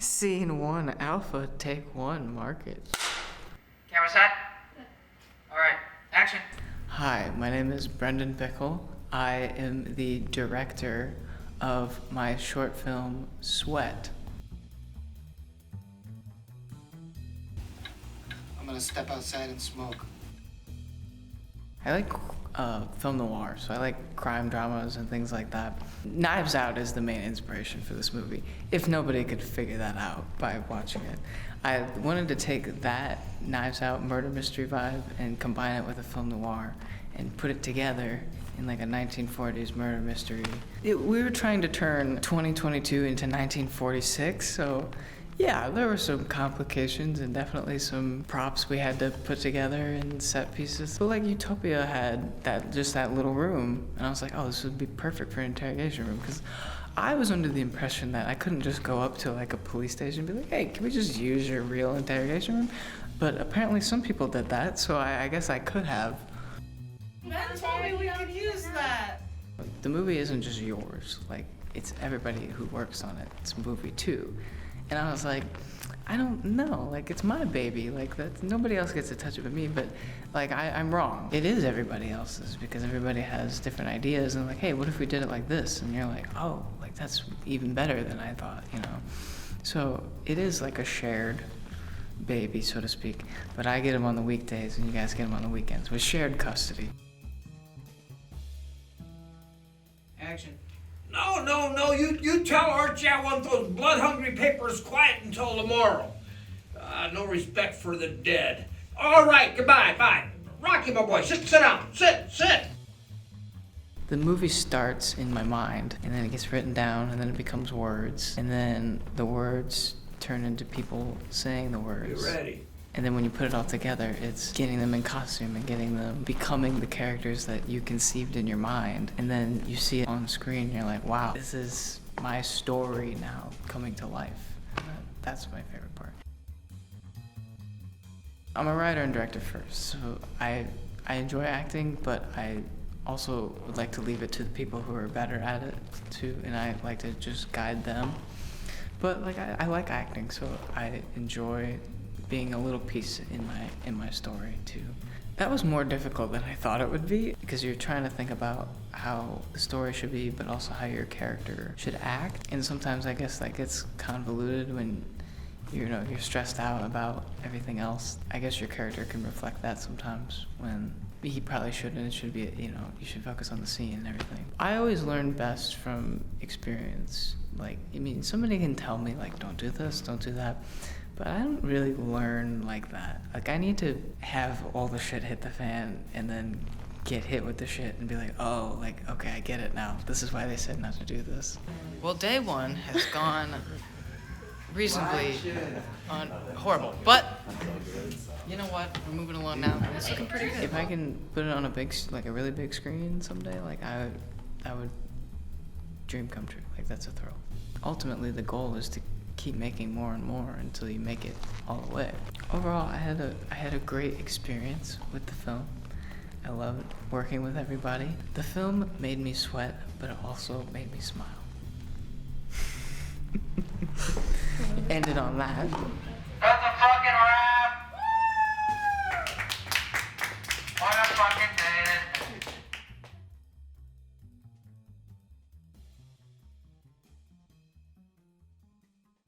Scene 1, Alpha, take 1, market. Camera set. Alright, action. Hi, my name is Brendan Bickle. I am the director of my short film, Sweat. I'm gonna step outside and smoke. I like film noir, so I like crime dramas and things like that. Knives Out is the main inspiration for this movie, if nobody could figure that out by watching it. I wanted to take that Knives Out murder mystery vibe and combine it with a film noir and put it together in like a 1940s murder mystery. We were trying to turn 2022 into 1946, so yeah, there were some complications and definitely some props we had to put together and set pieces. But like Utopia had that little room, and I was like, oh, this would be perfect for an interrogation room, because I was under the impression that I couldn't just go up to like a police station and be like, hey, can we just use your real interrogation room? But apparently some people did that, so I guess I could have. Ben told me we could use that. The movie isn't just yours, like it's everybody who works on it. It's a movie too. And I was like, I don't know, like it's my baby, like that nobody else gets to touch it but me, but like I'm wrong. It is everybody else's because everybody has different ideas and like, hey, what if we did it like this? And you're like, oh, like that's even better than I thought, you know? So it is like a shared baby, so to speak, but I get him on the weekdays and you guys get him on the weekends with shared custody. Action. No, you tell Archie I want those blood-hungry papers quiet until tomorrow. No respect for the dead. All right, goodbye, bye. Rocky, my boy, sit down, sit. The movie starts in my mind, and then it gets written down, and then it becomes words, and then the words turn into people saying the words. You ready? And then when you put it all together, it's getting them in costume and getting them becoming the characters that you conceived in your mind. And then you see it on screen, and you're like, wow, this is my story now coming to life. That's my favorite part. I'm a writer and director first, so I enjoy acting, but I also would like to leave it to the people who are better at it too, and I like to just guide them. But like I like acting, so I enjoy being a little piece in my story too. That was more difficult than I thought it would be, because you're trying to think about how the story should be, but also how your character should act. And sometimes I guess that gets convoluted when you're stressed out about everything else. I guess your character can reflect that sometimes when he probably shouldn't. It should be, you should focus on the scene and everything. I always learn best from experience. Like, somebody can tell me like, don't do this, don't do that. But I don't really learn like that. Like, I need to have all the shit hit the fan and then get hit with the shit and be like, oh, like, okay, I get it now. This is why they said not to do this. Well, day one has gone reasonably horrible. But you know what? We're moving along now. It's looking pretty good. If I can put it on a really big screen someday, like, that would dream come true. Like, that's a thrill. Ultimately, the goal is to keep making more and more until you make it all the way. Overall, I had a great experience with the film. I loved working with everybody. The film made me sweat, but it also made me smile. Ended on that.